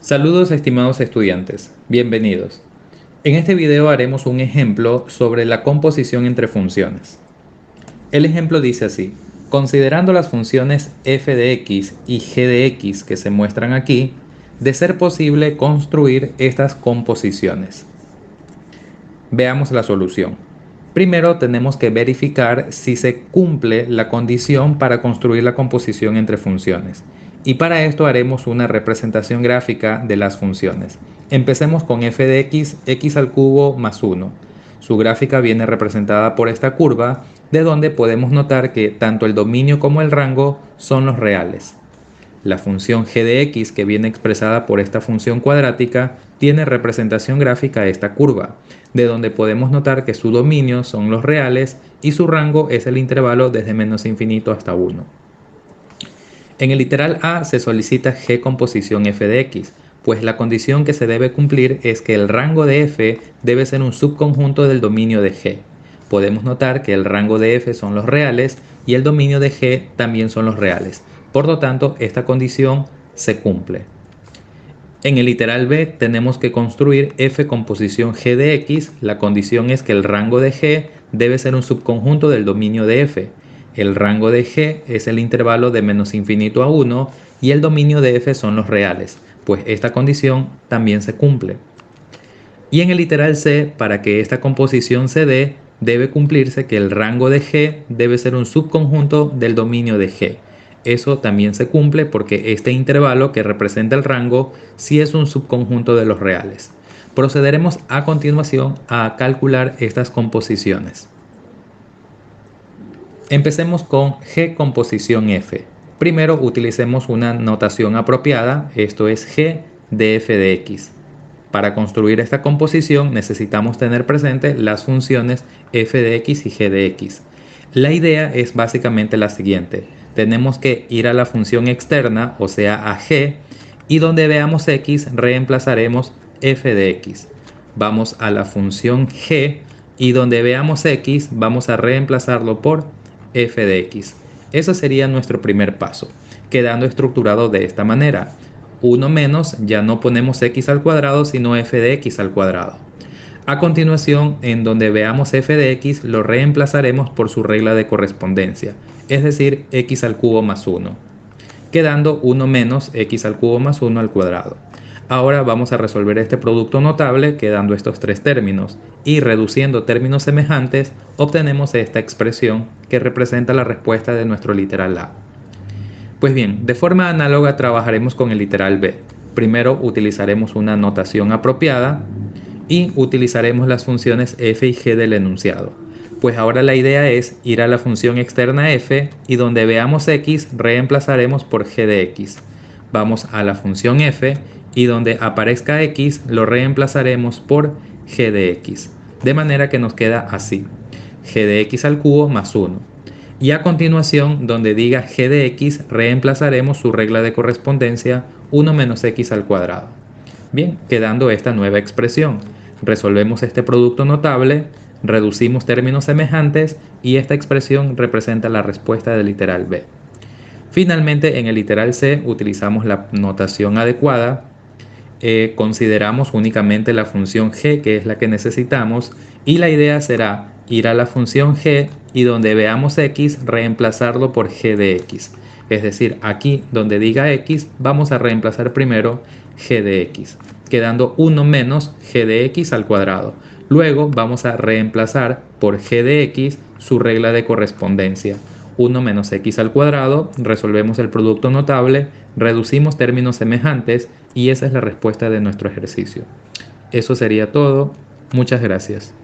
Saludos estimados estudiantes, bienvenidos. En este video haremos un ejemplo sobre la composición entre funciones. El ejemplo dice así: considerando las funciones f de x y g de x que se muestran aquí, de ser posible construir estas composiciones. Veamos la solución. Primero tenemos que verificar si se cumple la condición para construir la composición entre funciones. Y para esto haremos una representación gráfica de las funciones. Empecemos con f de x, x al cubo más 1. Su gráfica viene representada por esta curva, de donde podemos notar que tanto el dominio como el rango son los reales. La función g de x, que viene expresada por esta función cuadrática, tiene representación gráfica a esta curva, de donde podemos notar que su dominio son los reales y su rango es el intervalo desde menos infinito hasta 1. En el literal A se solicita g composición f de x, pues la condición que se debe cumplir es que el rango de f debe ser un subconjunto del dominio de g. Podemos notar que el rango de f son los reales y el dominio de g también son los reales. Por lo tanto, esta condición se cumple. En el literal B tenemos que construir f composición g de x. La condición es que el rango de g debe ser un subconjunto del dominio de f. El rango de g es el intervalo de menos infinito a 1 y el dominio de f son los reales, pues esta condición también se cumple. Y en el literal C, para que esta composición se dé, debe cumplirse que el rango de g debe ser un subconjunto del dominio de g. Eso también se cumple porque este intervalo que representa el rango sí es un subconjunto de los reales. Procederemos a continuación a calcular estas composiciones. Empecemos con g composición f. Primero utilicemos una notación apropiada, esto es g de f de x. Para construir esta composición necesitamos tener presente las funciones f de x y g de x. La idea es básicamente la siguiente: tenemos que ir a la función externa, o sea a g, y donde veamos x reemplazaremos f de x. Vamos a la función g y donde veamos x vamos a reemplazarlo por f de x. Ese sería nuestro primer paso, quedando estructurado de esta manera. 1 menos, ya no ponemos x al cuadrado, sino f de x al cuadrado. A continuación, en donde veamos f de x, lo reemplazaremos por su regla de correspondencia, es decir, x al cubo más 1, quedando 1 menos x al cubo más 1 al cuadrado. Ahora vamos a resolver este producto notable quedando estos tres términos, y reduciendo términos semejantes obtenemos esta expresión que representa la respuesta de nuestro literal A. Pues bien, de forma análoga trabajaremos con el literal B. Primero utilizaremos una notación apropiada y utilizaremos las funciones f y g del enunciado. Pues ahora la idea es ir a la función externa f y donde veamos x reemplazaremos por g de x. Vamos a la función f y donde aparezca x lo reemplazaremos por g de x. De manera que nos queda así: g de x al cubo más 1. Y a continuación, donde diga g de x, reemplazaremos su regla de correspondencia 1 menos x al cuadrado. Bien, quedando esta nueva expresión. Resolvemos este producto notable, reducimos términos semejantes y esta expresión representa la respuesta del literal B. Finalmente, en el literal C utilizamos la notación adecuada. Consideramos únicamente la función g, que es la que necesitamos, y la idea será ir a la función g y donde veamos x reemplazarlo por g de x. Es decir, aquí donde diga x vamos a reemplazar primero g de x, quedando 1 menos g de x al cuadrado. Luego vamos a reemplazar por g de x su regla de correspondencia. 1 menos x al cuadrado, resolvemos el producto notable, reducimos términos semejantes y esa es la respuesta de nuestro ejercicio. Eso sería todo. Muchas gracias.